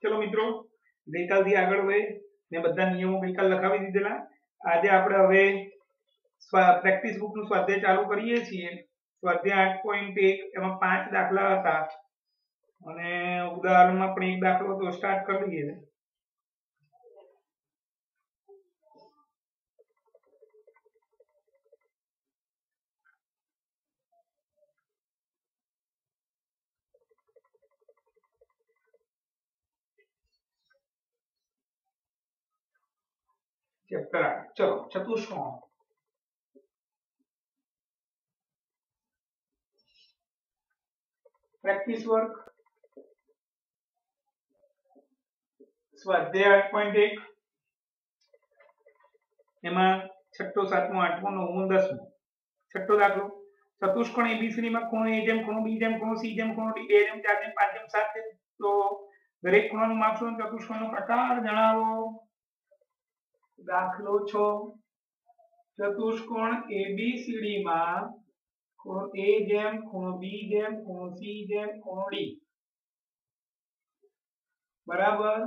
चलो मित्रों गईकालथी આગળ હવે મેં બધા નિયમો ગઈકાલ લખાવી દીધેલા। આજે આપણે હવે પ્રેક્ટિસ બુકનું સ્વાધ્યાય ચાલુ કરીએ છીએ। સ્વાધ્યાય 8.1 એમાં 5 દાખલા હતા અને ઉદાહરણમાં પણ એક દાખલો તો સ્ટાર્ટ કરી દઈએ। चैप्टर 8 चलो चतुष्कोण प्रैक्टिस वर्क स्वाध्याय 8.1 एमा छठो सातमो आठमो नवमो दसमो छठो दाखलो चतुष्कोण एबीसीडी में कोण ए जेम कोण बी जेम कोण सी जेम कोण डी ए जेम 4 जेम 5 जेम 7 जेम तो दरेक कोणનું માપ શું ચતુષ્કોણનો પ્રકાર જણાવો। દાખલો 6 चतुष्कोण एबीसीडी में कोण ए जेम कोण बी जेम कोण सी जेम कोण डी बराबर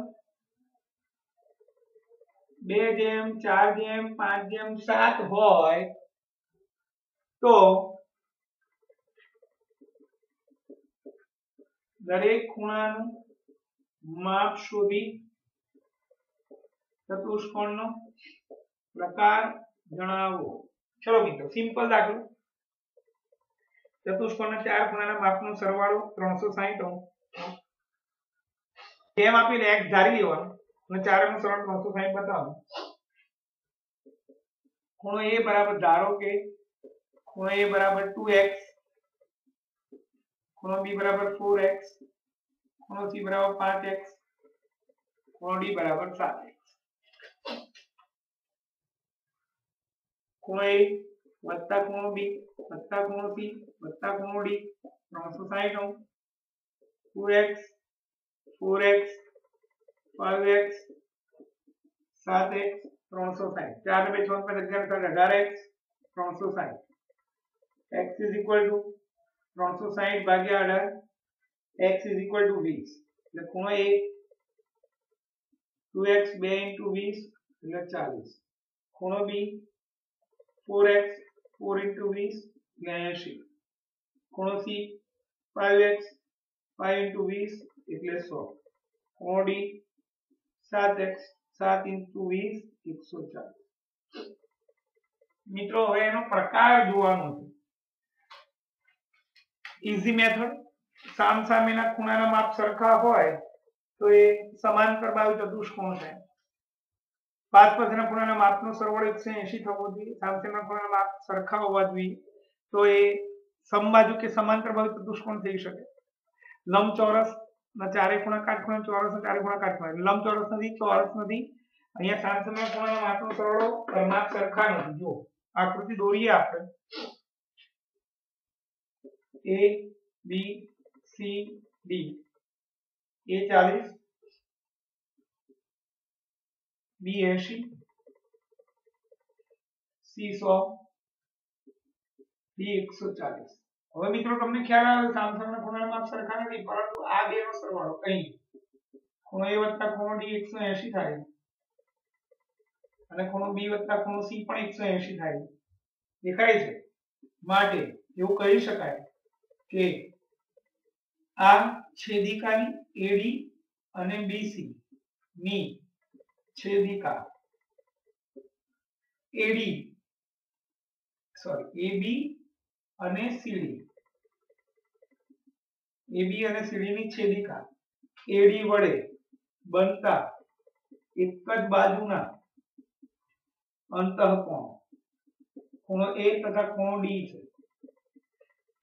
2 जेम 4 जेम 5 जेम 7 होय तो दरेक खूणाનું માપ શોધી ચતુષ્કોણનો પ્રકાર જણાવો। ચલો મિત્રો સિમ્પલ દાખલો ચતુષ્કોણના ચાર ખૂણાના માપનો સરવાળો 360 જેમ આપીને x ધારી લેવાનો અને ચારનો સરળ 360 બતાવો। ખૂણો a બરાબર ધારો કે ખૂણો a બરાબર 2x ખૂણો b बराबर 4x ખૂણો c बराबर 5x ખૂણો d बराबर 7x। ખૂણો a વત્તા ખૂણો b વત્તા ખૂણો c વત્તા ખૂણો d 360 2x 4x 5x 7x 360 4 ને 2 6 18x 360 x is equal to 360 Bhagya 18 x is equal to 20 એટલે ખૂણો a 2x 2 into 20 એટલે 40 ખૂણો b 4x 4 into 20 એટલે 80 ખૂણો c 5x 5 into 20 એટલે 100 ખૂણો d 7x 7 into 20 140। મિત્રો હવે એનો પ્રકાર જોવાનો છે। इजी मेथड सामसामेना खूणाना माप सरखा होय तो ए समांतर बाजू चतुष्कोण है। पांच पासेना खूणाना मापनो सरवाळो 180 थवो जोईए। सामसामेना खूणाना माप सरखा होवा जोईए तो ए समबाजु के समांतर बाजू चतुष्कोण थई शके। लंबचौरस ना चारे खूणा काटखूणा चौरस ना चारे खूणा काटखूणा लंबचौरस नथी चौरस नथी अहींया सामसामेना खूणाना मापनो सरवाळो माप सरखा नथी। जो आकृति दोरीए आपणे A B C D A 40 B 80 C 100 D 140। હવે મિત્રો તમને ખ્યાલ આવે સામસામેના ખૂણાના માપ સરખા નથી પરંતુ આ બેનો સરવાળો અહીં ખૂણો A વત્તા ખૂણો D 180 થાય અને ખૂણો B વત્તા ખૂણો C પણ 180 થાય દેખાય છે। માટે એવું કહી શકાય કે આ છેદિકાની AD અને BC ની છેદિકા AD सॉरी AB અને CD AB અને CD ની છેદિકા AD વડે બનતા એક જ બાજુના અંતઃકોણ ખૂણો A તથા ખૂણો D છે।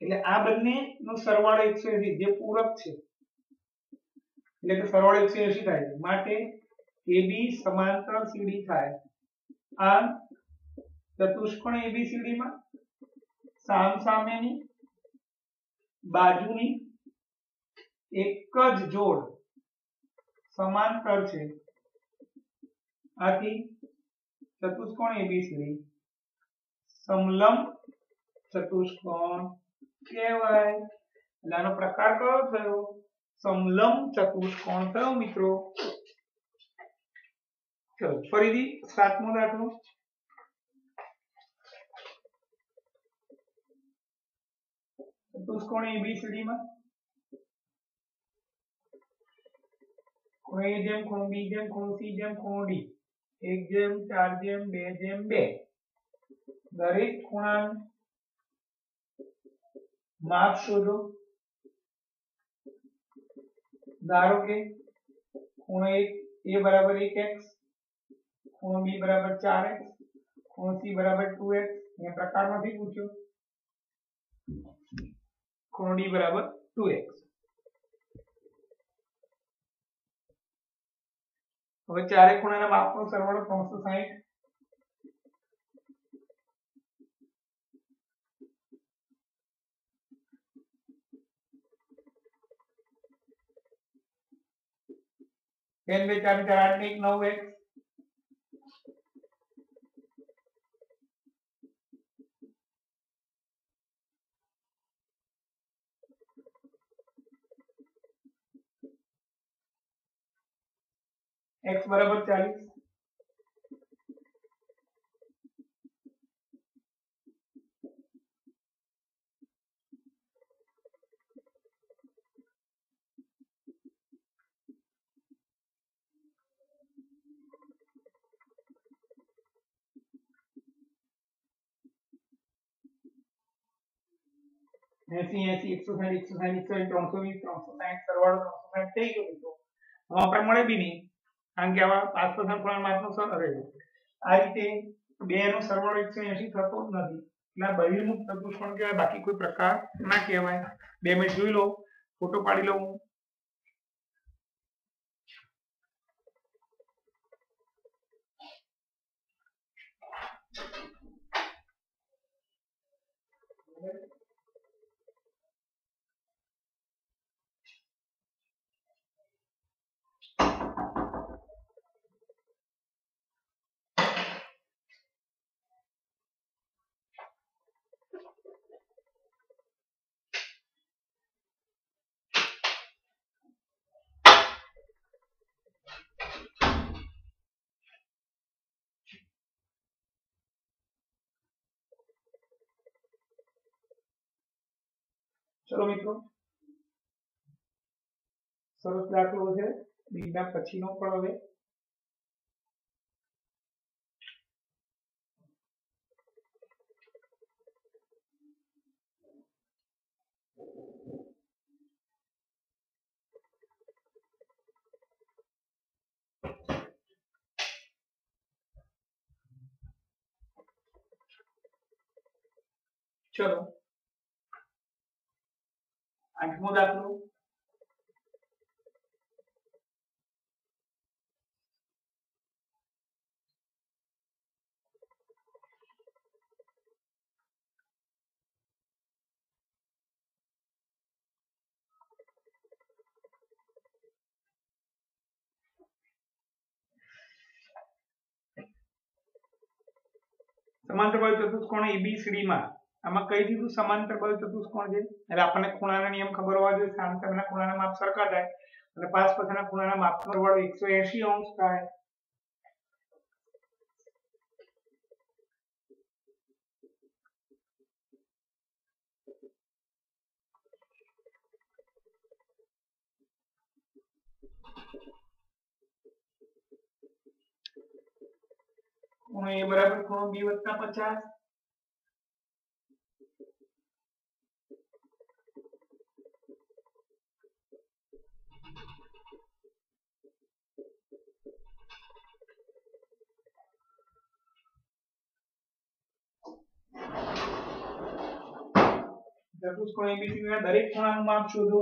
એટલે આ બંનેનો સરવાળો 180 જે પૂરક છે એટલે કે સરવાળો 180 થાય છે। માટે AB સમાંતર CD થાય। આ ચતુષ્કોણ ABCD માં સામસામેની બાજુની એક જ જોડ સમાંતર છે। આથી ચતુષ્કોણ ABCD સમલંબ ચતુષ્કોણ કહેવાય। એટલે આનો પ્રકાર કયો થયો समलंब चतुष्कोण थयो मित्रों। चलो फरीथी सातमो दाखलो। चतुष्कोण एबीसीडी में खूणो ए जेम खूणो बी जेम खूणो सी जेम खूणो डी 1:4:2:2 दरेक खूणा माप शोधो। धारो के खूणो ए बराबर 1x, खूणो बी बराबर 4x, खूणो सी बराबर 2x। ये प्रकार में पूछो खूणो डी बराबर 2x। હવે ચારે ખૂણાના માપનો સરવાળો 360 10 2 4 4 8 1 9x x बराबर 40 80 80 160 160 120 320 360 સરવાળો 360 થઈ ગયો મિત્રો। હવે આપણે મળે બી નહીં કારણ કે આવા 5% ખૂણા માપનો સરવાળો આ રીતે બે નો સરવાળો 180 થતો જ નથી એટલે બહિર્મુખ ચતુષ્કોણ કહેવાય, બાકી કોઈ પ્રકાર ના કહેવાય। 2 મિનિટ જોઈ લો, ફોટો પાડી લઉં। चलो मित्रों सरस दाखलो है बीजा पछीनो पण हवे चलो 8मो दाखलो। समांतर बाजू चतुष्कोण एबीसीडी में आमा कई दीधुं समांतर बाजू चतुष्कोण छे એટલે આપણને ખૂણાના નિયમ ખબર હોવા જોઈએ। સામસામેના ખૂણાના માપ સરખા થાય એટલે 5 પાસેના ખૂણાના માપનો સરવાળો 180 અંશ થાય। ખૂણો એ બરાબર ખૂણો બી વત્તા 50 चतुष्कोण एबीसी में दरेक ખૂણાનું માપ શોધો।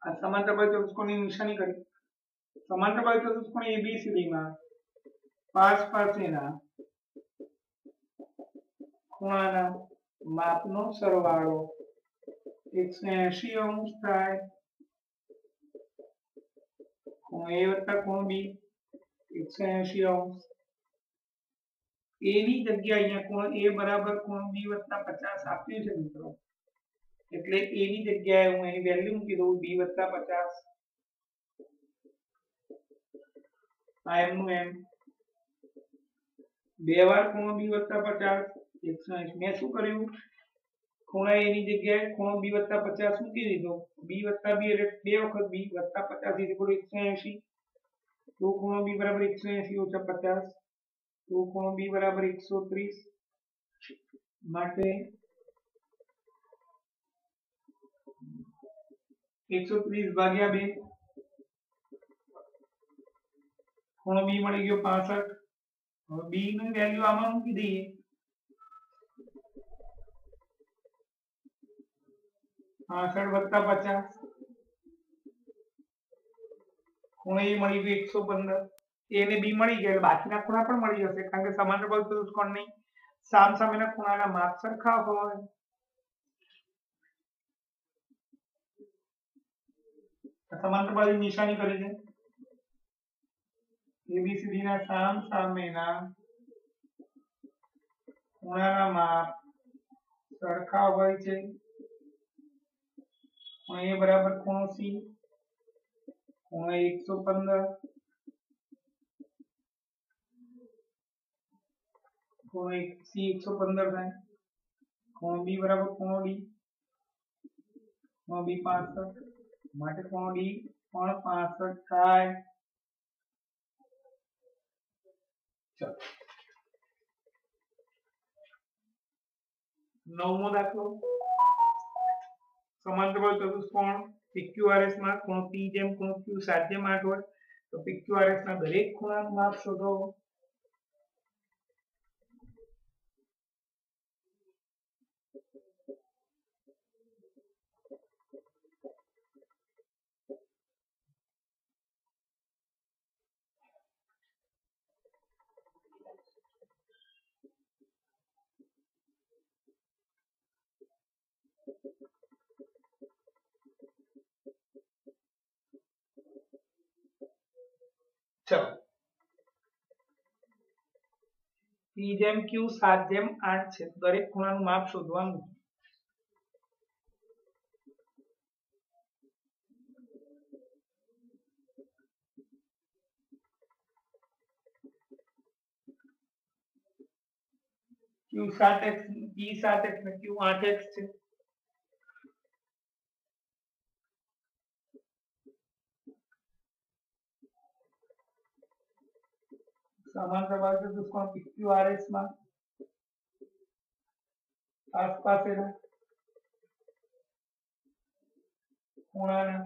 आ समांतर बाजू चतुष्कोणની નિશાની કરી। समांतर बाजू चतुष्कोण एबीसीडी में 5 પાસેના ખૂણાના માપનો સરવાળો 180 થાય, ખૂણો A વત્તા ખૂણો B 180 A ની જગ્યાએ અહીંયા ખૂણો A બરાબર ખૂણો B વત્તા 50 આપ્યું છે મિત્રો, એટલે A ની જગ્યાએ હું એની વેલ્યુ મૂકી દઉં B વત્તા 50, આ એમનું એમ, બે વાર ખૂણો B વત્તા 50 180, મેં શું કર્યું, ખૂણા A ની જગ્યાએ ખૂણો B વત્તા 50 મૂકી દીધો, B વત્તા B એટલે બે વખત B વત્તા 50 180, તો ખૂણો B બરાબર 180 ઓછા 50, તો ખૂણો B બરાબર 130, માટે 130 ભાગ્યા 2, ખૂણો B મળી ગયો 65, હવે B ની વેલ્યુ આમાં મૂકી દઈએ, 65 વત્તા 50, ખૂણો A મળી ગયો 115, A ને B મળી ગયા, બાકીના ખૂણા પણ મળી જશે, કારણ કે સમાંતર બાજુ ચતુષ્કોણની સામસામેના ખૂણાના માપ સરખા હોય. સમાંતર બાજુ નિશાની કરી છે, ABCD ના સામસામેના ખૂણાના માપ સરખા હોય છે. ખૂણો A બરાબર ખૂણો C, ખૂણો 115, ખૂણો C 115 થાય, ખૂણો B બરાબર ખૂણો D, ખૂણો B 65, માટે ખૂણો D પણ 65 થાય. ચલો નવમો દાખલો, સમાંતર બાજુ ચતુષ્કોણ PQRS માં ખૂણો P જેમ ખૂણો Q 7/8 હોય, તો PQRS ના દરેક ખૂણાનું માપ શોધો. ચલો P જેમ Q 7/8 છે, દરેક ખૂણાનું માપ શોધવાનું. Q 7x, P 7x ને Q 8x છે. સમાંતર બાજુ ચતુષ્કોણ PQRS માં આસપાસના ખૂણાના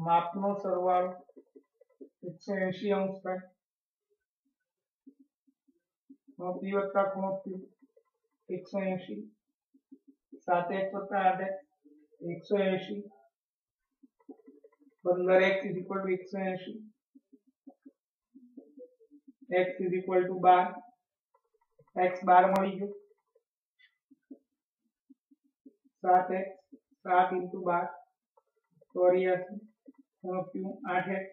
માપનો સરવાળો 180 થાય, ખૂણો P વત્તા ખૂણો Q 180, 7x વત્તા 8x 180, 15x = 180, x = 12, x 12 મળી ગયો, 7x 7 × 12 84, ખૂણો Q 8x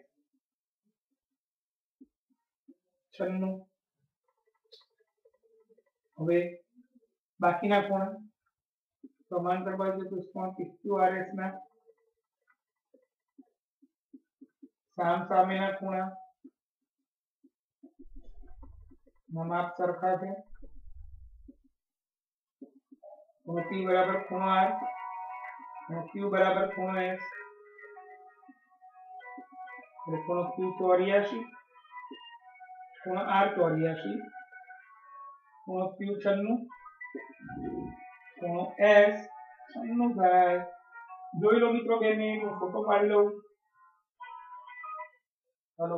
96. હવે બાકીના ખૂણા સમાંતર બાજુ ચતુષ્કોણ PQRS ના સામસામેના ખૂણા માપ સરખા છે. ખૂણો P બરાબર ખૂણો R, ખૂણો Q બરાબર ખૂણો S, એટલે ખૂણો Q 84, ખૂણો R 84, ખૂણો Q 96, ખૂણો S 96 થાય. જોઈ લો મિત્રો, 2 મિનિટ હું ફોટો પાડી લઉં. હલો,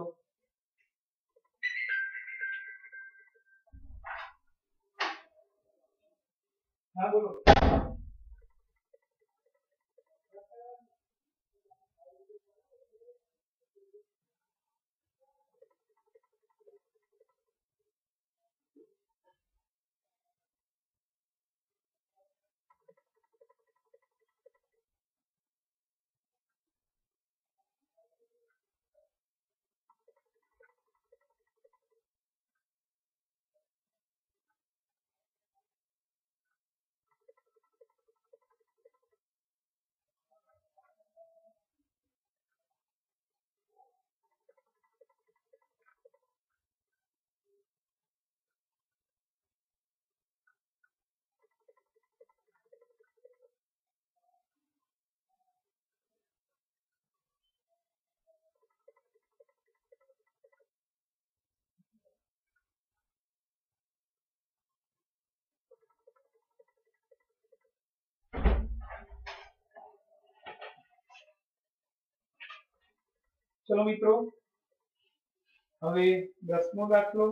હા બોલો. चलो मित्रों હવે 10મો દાખલો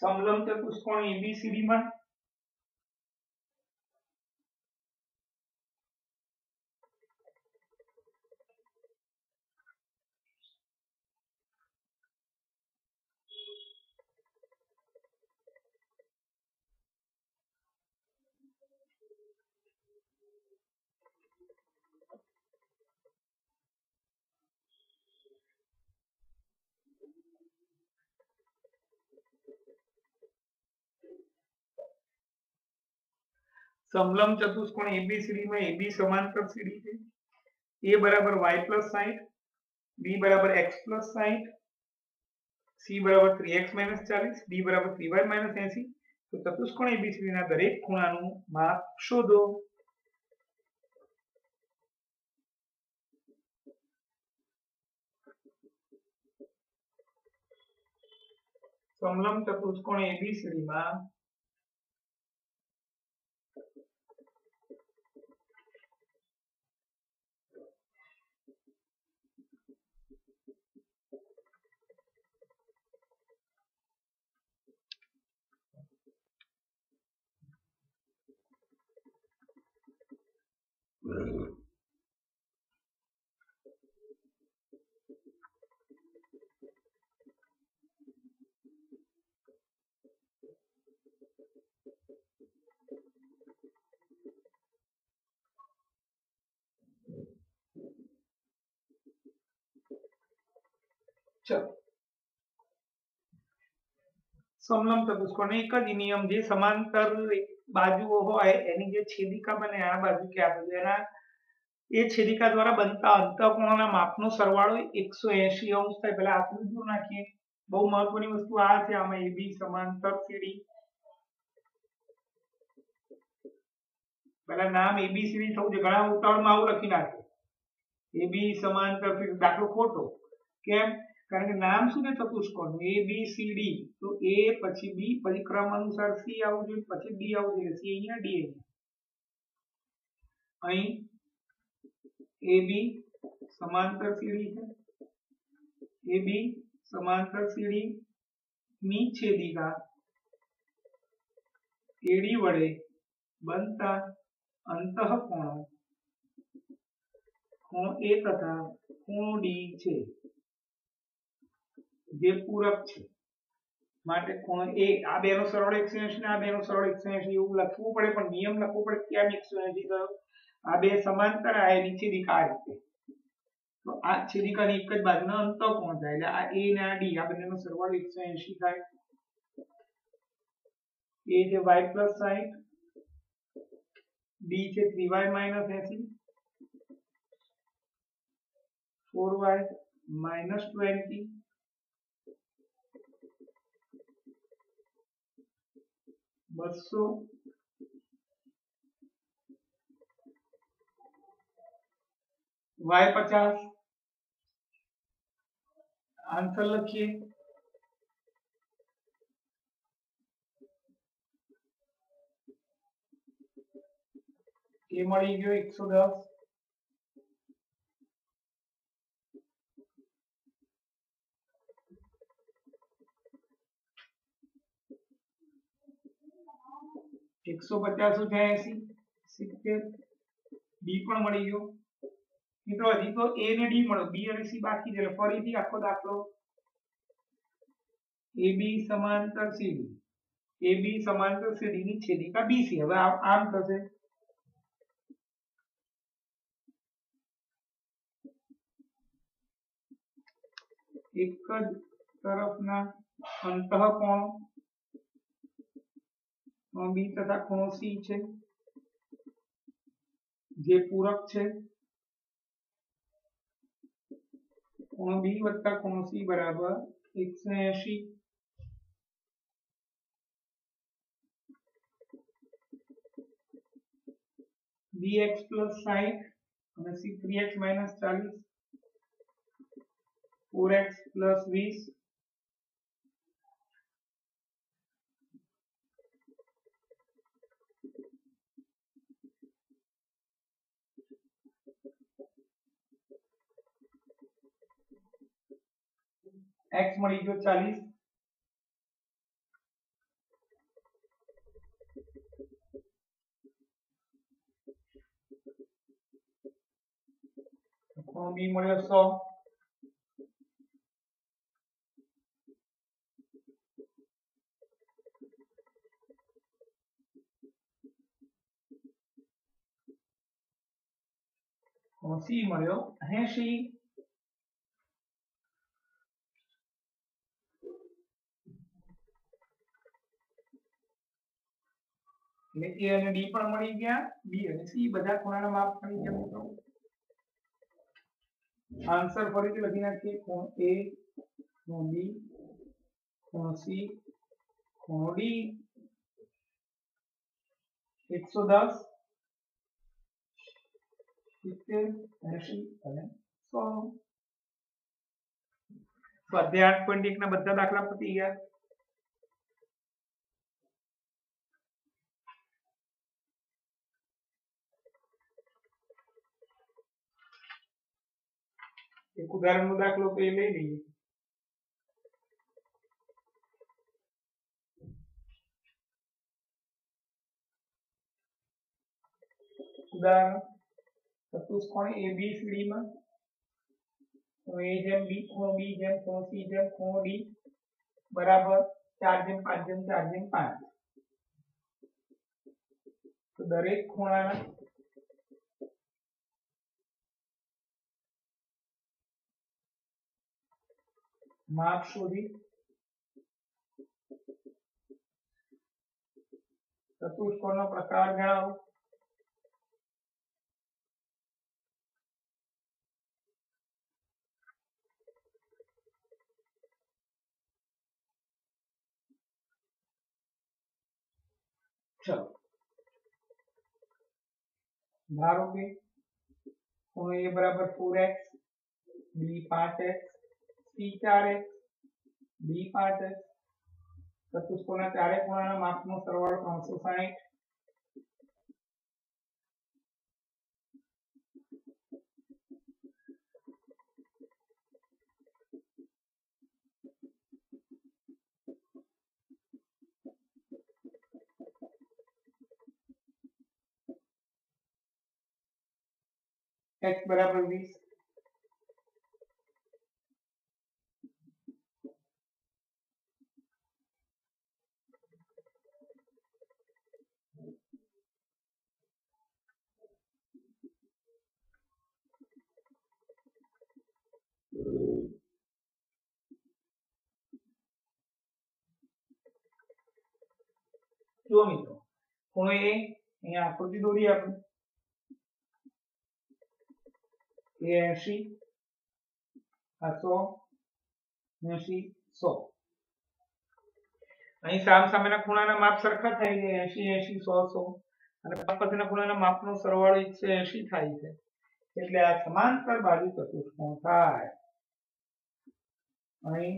સમલંબ ચતુષ્કોણ ABCD માં समलंब चतुष्कोण ABCD में AB समांतर CD है A बराबर y + 60 B बराबर x + 60 C बराबर 3x - 40 D बराबर 3y - 80 तो चतुष्कोण ABCD ના દરેક ખૂણાનું માપ શોધો। समलंब चतुष्कोण ABCD માં चलो समलंब चतुष्कोण एक ज नियम जे समांतर बाजुओ होय एनी जे छेदिका बने आ बाजू के आ बाजू एना ए छेदिका द्वारा बनता अंतःकोणोना मापनो सरवाळो 180 अंश थाय। पहला आकृति दूर नाखीए बहु महत्वनी वस्तु आ छे आमा AB समांतर CD पहला नाम ABCD थवुं छे घणा उतावळमां आવું लखी नाखे AB समांतर CD दाखलो खोटो केम कारण के नाम शुं छे चतुष्कोण ABCD तो A પછી B પછી क्रम अनुसार C आवुं जोईए પછી D आवुं जोईए C अहींया D अहीं AB समांतर CD है AB समांतर CD नी छेदिका AD वडे बनता अंतःकोणो कोण A तथा कोण D छे जे पूरक छे माटे कोण A आ बेनो सरवाळो 180 ने आ बेनो सरवाळो 180 એવું લખવું પડે પણ નિયમ લખવો પડે કેમ 180 થયો आ बे समांतर आ एनी छेदिका आ रीते तो आ छेदिकानी एक ज बाजुना अंतःकोण थाय એટલે आ A ને आ D आ બંનેનો સરવાળો 180 थाय A છે y + 60 D છે 3y - 80 4y - 20 200 y 50 आंसर लखीए ए मळी गयो 110 150 80 70 बी पण मळी गयो मित्रों हजी तो ए ने डी मळ्यो बी અને सी बाकी છે એટલે ફરીથી આખો દાખલો AB समांतर CD AB समांतर CD ની છેદિકા BC હવે આમ થશે એક જ તરફના અંતઃકોણો B तथा कोण C છે જે પૂરક છે ખૂણો બી વત્તા ખૂણો સી બરાબર 180 bx plus 60 અને c 3x minus 40 4x plus 20 x મળી ગયો 40 ખૂણો બી મળ્યો 100 ખૂણો સી મળ્યો 80 એટલે a અને d પણ મળી ગયા b અને c બધા ખૂણાના માપ મળી ગયા મિત્રો આન્સર ફરીથી લખી નાખીએ ખૂણો a ખૂણો b ખૂણો c ખૂણો d 110 70 80 અને 100 સ્વાધ્યાય 8.1 ના બધા દાખલા પતી ગયા એક ઉદાહરણનો દાખલો તો એ લઈ લઈએ ઉદાહરણ ચતુષ્કોણ ABCD માં ખૂણો A જેમ B ખૂણો B જેમ ખૂણો C જેમ ખૂણો D બરાબર 4 જેમ 5 જેમ 4 જેમ 5 તો દરેક ખૂણાના માપ શોધી ચતુષ્કોણનો પ્રકાર જણાવો चलो ધારો કે ખૂણો A બરાબર 4x B 5x C 4x D 5x ચતુષ્કોણના ચારે ખૂણાના માપનો સરવાળો 360 x बराबर 20 જો મિત્રો ખૂણો A અહીંયા આકૃતિ દોરી આપણે A 80 આ 100 80 100 અહીં સામસામેના ખૂણાના માપ સરખા થાય છે 80 80 100 100 અને પછીના ખૂણાના માપનો સરવાળો 180 થાય છે એટલે આ સમાંતર બાજુ ચતુષ્કોણ થાય અહીં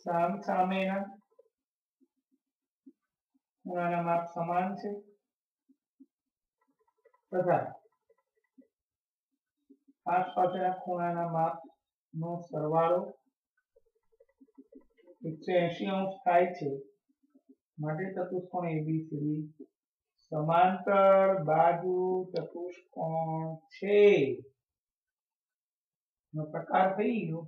સામસામેના ખૂણાના માપ સમાન છે તથા આસપાસના ખૂણાના માપનો સરવાળો 180 અંશ થાય છે માટે ચતુષ્કોણ ABCD સમાંતર બાજુ ચતુષ્કોણ છે નો પ્રકાર થઈ ગયો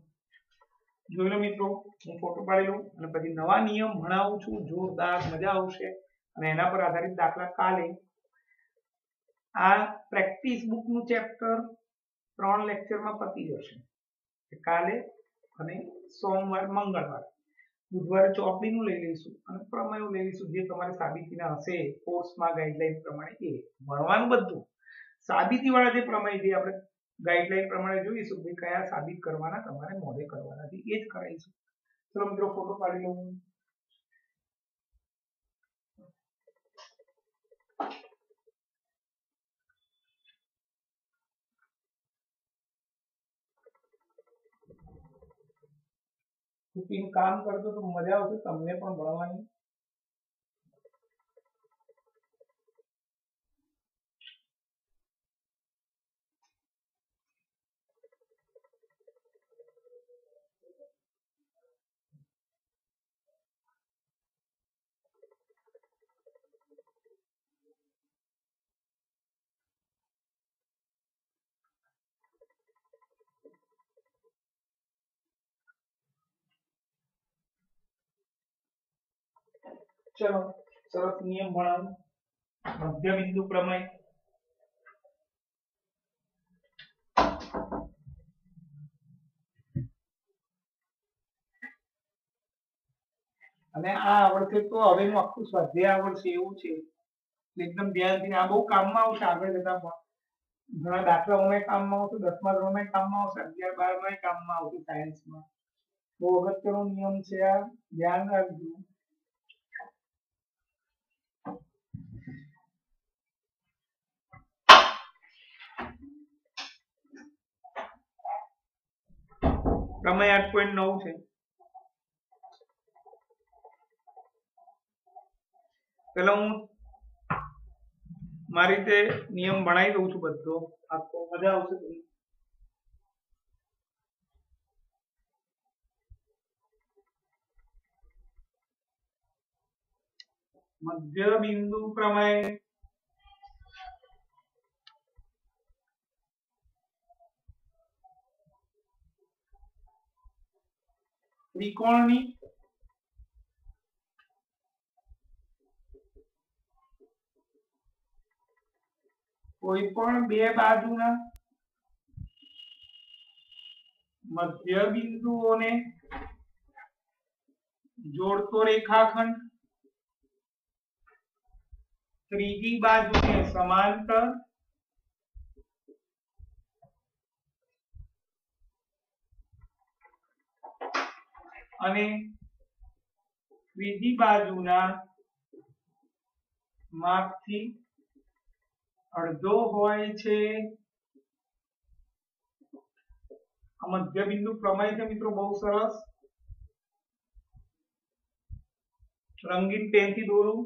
જોઈ લો મિત્રો હું ફોટો પાડી લઉં અને પછી નવા નિયમ ભણાવું છું જોરદાર મજા આવશે અને એના પર આધારિત દાખલા કાલે આ પ્રેક્ટિસ બુક નું ચેપ્ટર 3 લેક્ચરમાં પતી જશે કાલે અને સોમવાર મંગળવાર બુધવારે ચોપડીનું લઈ લઈશું અને પ્રમેયો લઈ લઈશું જે તમારે સાબિતીના હશે કોર્સમાં ગાઈડલાઈન પ્રમાણે એ ભણવાનું બધું સાબિતી વાળા જે પ્રમેય જે આપણે ગાઈડલાઈન પ્રમાણે જોઈશું કે કયા સાબિત કરવાના તમારે મોઢે કરવાના છે, એ જ કરાવીશું. ચલો મિત્રો, ફોટો પાડી લઉં. કામ કરતો તો મજા આવશે તમને પણ ભણવાની. ચલો, સરસ નિયમ ભણાવું. મધ્ય બિંદુ પ્રમેય. અને આ આવડશે તો હવેનું આખું સ્વાધ્યાય આવડશે એવું છે. એકદમ ધ્યાનથી, આ બહુ કામમાં આવશે આગળ જતા. પણ ઘણા દાખલાઓમાં કામમાં આવશે, 10મા ધોરણમાં કામમાં આવશે, 11 12માં કામમાં આવશે, સાયન્સમાં. બહુ અગત્યનો નિયમ છે આ, ધ્યાન રાખજો. પ્રમેય 8.9 છે. પેલા હું મારી રીતે નિયમ ભણાવી દઉં છું બધો, આખો મજા આવશે તમને. મધ્ય બિંદુ પ્રમેય. ત્રિકોણની કોઈ પણ બે બાજુના મધ્ય બિંદુઓને જોડતો રેખાખંડ ત્રીજી બાજુને સમાંતર અને ત્રીજી બાજુના માપથી અડધો હોય છે. આ મધ્ય બિંદુ પ્રમેય છે મિત્રો, બહુ સરસ. રંગીન પેનથી દોરું.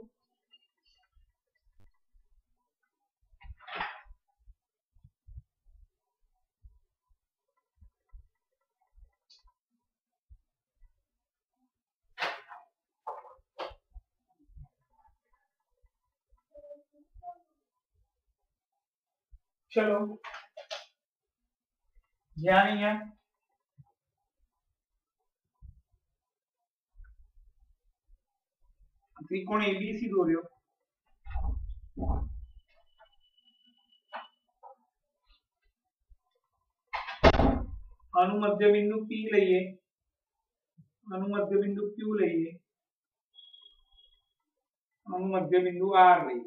चलो ध्यान અહીંયા ત્રિકોણ એબીસી દોર્યો. આનું મધ્ય બિંદુ P લઈએ, આનું મધ્ય બિંદુ Q લઈએ, આનું મધ્ય બિંદુ R લઈએ.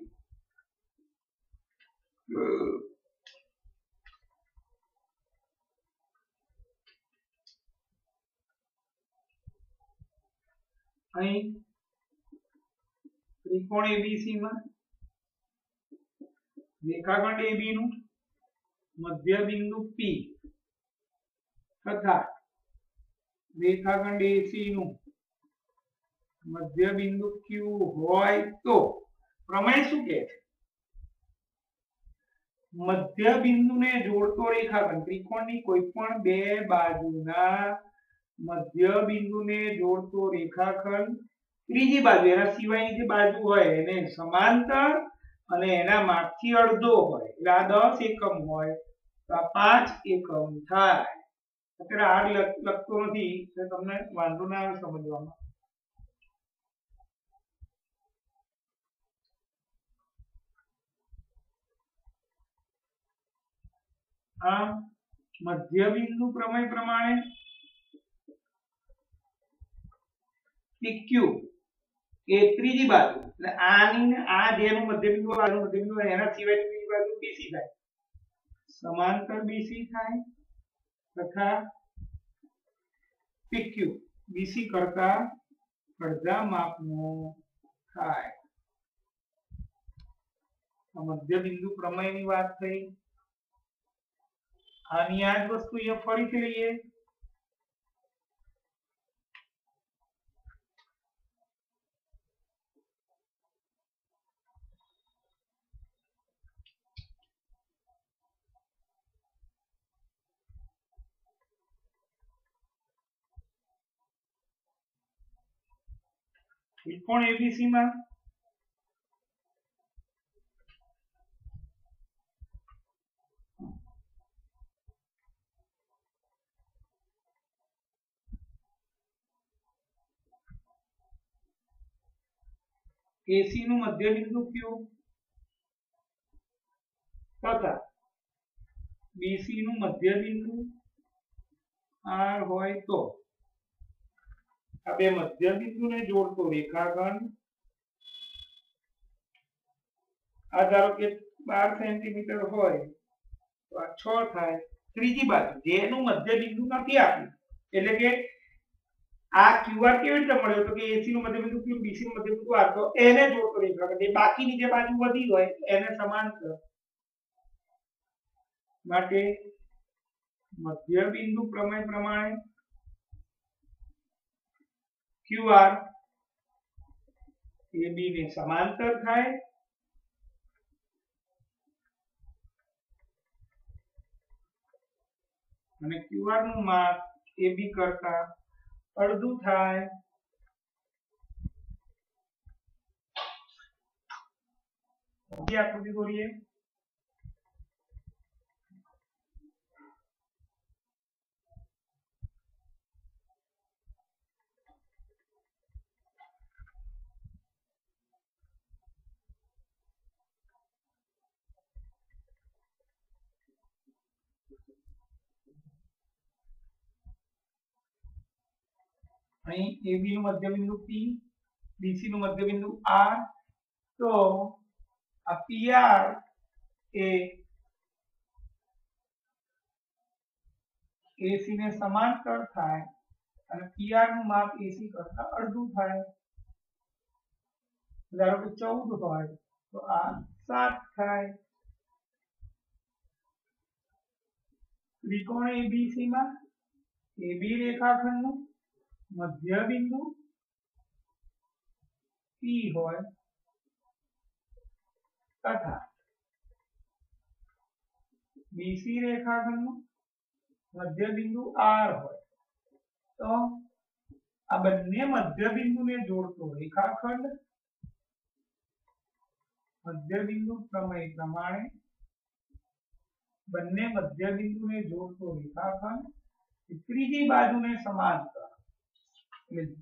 અહીં ત્રિકોણ એબીસી માં રેખાખંડ AB નું મધ્ય બિંદુ P તથા રેખાખંડ AC નું મધ્ય બિંદુ Q હોય તો પ્રમેય શું કહે છે? મધ્ય બિંદુને જોડતો રેખાખંડ ત્રિકોણની કોઈ પણ બે બાજુના મધ્ય બિંદુને જોડતો રેખાખંડ ત્રીજી બાજુ એના સિવાયની જે બાજુ હોય એને સમાંતર અને એના માપથી અડધો હોય. એટલે આ 10 એકમ હોય તો આ 5 એકમ થાય. અત્યારે આ લખતો નથી એટલે તમને વાંધો ના આવે સમજવામાં. આ મધ્ય બિંદુ પ્રમેય પ્રમાણે PQ એ ત્રીજી બાજુ એટલે આની આ જેનું મધ્ય બિંદુ આનું મધ્ય બિંદુ એના સિવાય ત્રીજી બાજુ BC થાય. समांतर बीसी थाय तथा पीक्यू बीसी करता अर्धा मापनो थाय। मध्य बिंदु प्रमेय ની વાત થઈ। આની આ જ વસ્તુ અહીંયા ફરીથી લઈએ। ત્રિકોણ એબીસી માં एसी નું મધ્ય બિંદુ Q તથા BC નું મધ્ય બિંદુ R હોય તો આ બે મધ્ય બિંદુને જોડતો રેખાખંડ આ ધારો કે 12 સેન્ટીમીટર હોય તો આ 6 થાય। ત્રીજી બાજુ જેનું મધ્ય બિંદુ નથી આપ્યું એટલે કે આ QR કેવી રીતે મળ્યો તો કે AC નું મધ્ય બિંદુ Q BC નું મધ્ય બિંદુ R તો એને જોડતો રેખાખંડ એ બાકીની જે બાજુ વધી હોય એને સમાંતર માટે મધ્ય બિંદુ પ્રમેય પ્રમાણે QR AB ને સમાંતર થાય અને QR નું માપ AB કરતા અડધું થાય। બીજી આકૃતિ દોરીએ। અહીં AB નું મધ્ય બિંદુ P BC નું મધ્ય બિંદુ R તો આ PR એ AC ને સમાંતર થાય અને PR નું માપ AC કરતા અડધું થાય। ધારો કે 14 હોય તો આ 7 થાય। ત્રિકોણ ABC માં AB રેખાખંડનું મધ્ય બિંદુ P હોય તથા BC રેખાખંડનું મધ્ય બિંદુ R હોય તો આ બંને મધ્ય બિંદુને જોડતો રેખાખંડ મધ્ય બિંદુ પ્રમેય પ્રમાણે બંને મધ્ય બિંદુને જોડતો રેખાખંડ ત્રીજી બાજુને સમાંતર એટલે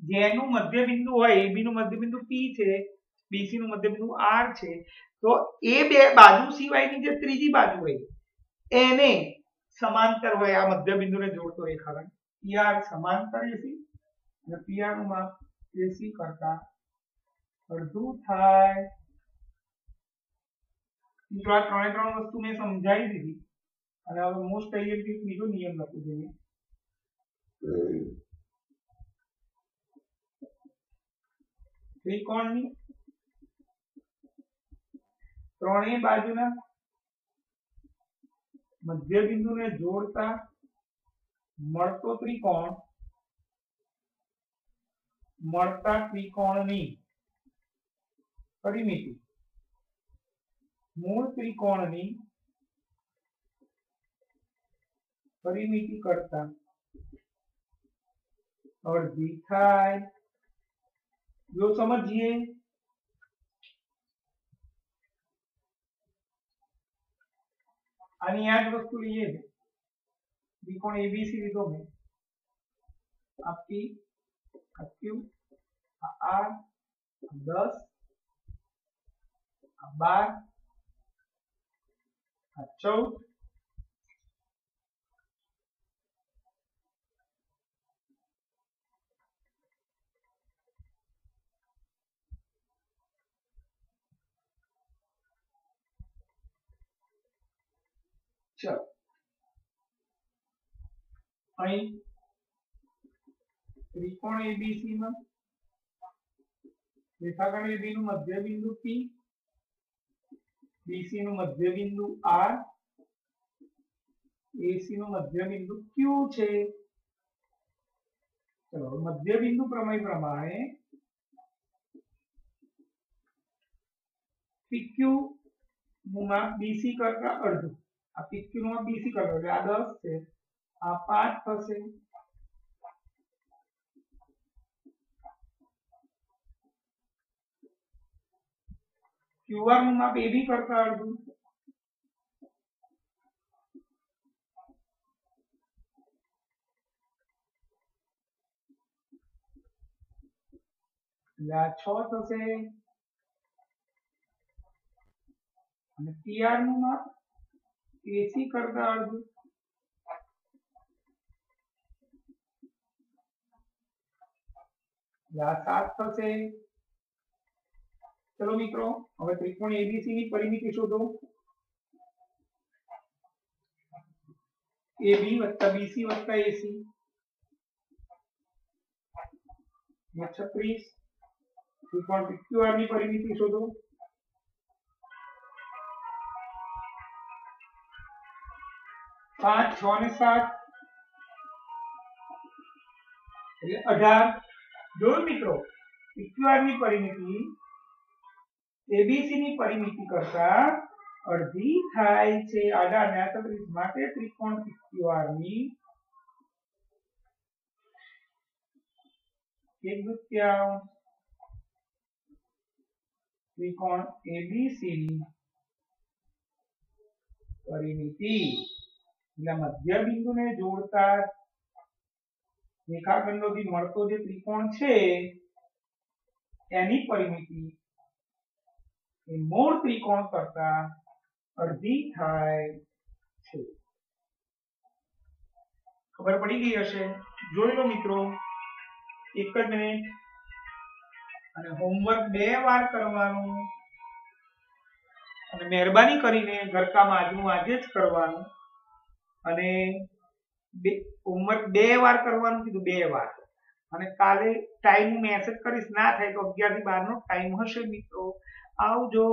જેનું મધ્ય બિંદુ હોય AB નું મધ્ય બિંદુ P છે BC નું મધ્ય બિંદુ R છે તો એ બે બાજુ સિવાયની જે ત્રીજી બાજુ હોય એને સમાંતર હોય આ મધ્ય બિંદુને જોડતો રેખાખંડ PR સમાંતર AC અને PR નું માપ AC કરતા અડધું થાય। મિત્રો આ ત્રણ વસ્તુ મેં સમજાવી દીધી અને હવે મોસ્ટ આઈએમપી બીજો નિયમ લખવું જોઈએ। ત્રિકોણની ત્રણેય બાજુના મધ્ય બિંદુને જોડતા મળતો ત્રિકોણ મળતા ત્રિકોણની પરિમિતિ મૂળ ત્રિકોણની પરિમિતિ કરતા અડધી થાય। જો સમજીએ આની આ જ વસ્તુ લઈએ ત્રિકોણ એબીસી લીધો મેં આ P આ Q આ R 10 આ 12 આ 14 આ चलो અહીં ત્રિકોણ ABC માં રેખાખંડ AB નું મધ્ય બિંદુ P, BC નું મધ્ય બિંદુ R, AC નું મધ્ય બિંદુ Q છે। ચલો મધ્ય બિંદુ પ્રમેય પ્રમાણે PQ નું માપ BC કરતા અડધું, આ PQ નું માપ BC કરતા એટલે આ 10 છે, આ 5 થશે। QR નું માપ AB કરતા અડધું, એટલે આ 6 થશે। અને PR નું માપ AC કરતા અડધું, એટલે આ 7 થશે। चलो मित्रों હવે ત્રિકોણ ABC ની પરિમિતિ શોધો। AB + BC + AC ये 36। त्रिकोण PQR ની પરિમિતિ શોધો। पांच 6 ने 7 એટલે 18। જો મિત્રો PQR ની પરિમિતિ ABC ની પરિમિતિ કરતા અડધી થાય છે, આડા અને 38 માટે ત્રિકોણ PQR ની 1/2 त्रिकोण ABC ની પરિમિતિ એટલે મધ્ય બિંદુને જોડતા રેખાખંડોથી મળતો જે ત્રિકોણ છે એની પરિમિતિ એ મૂળ ત્રિકોણ કરતા અડધી થાય છે। ખબર પડી ગઈ હશે? જોઈ લો મિત્રો, એક જ મિનિટ। અને હોમવર્ક 2 વાર કરવાનું અને મહેરબાની કરીને ઘરકામ આજનું આજે જ કરવાનું। અને હોમવર્ક 2 વાર કરવાનું કીધું, 2 વાર। અને કાલે ટાઈમ મેસેજ કરીશ, ના થાય તો 11 થી 12 નો ટાઈમ હશે મિત્રો। આવજો।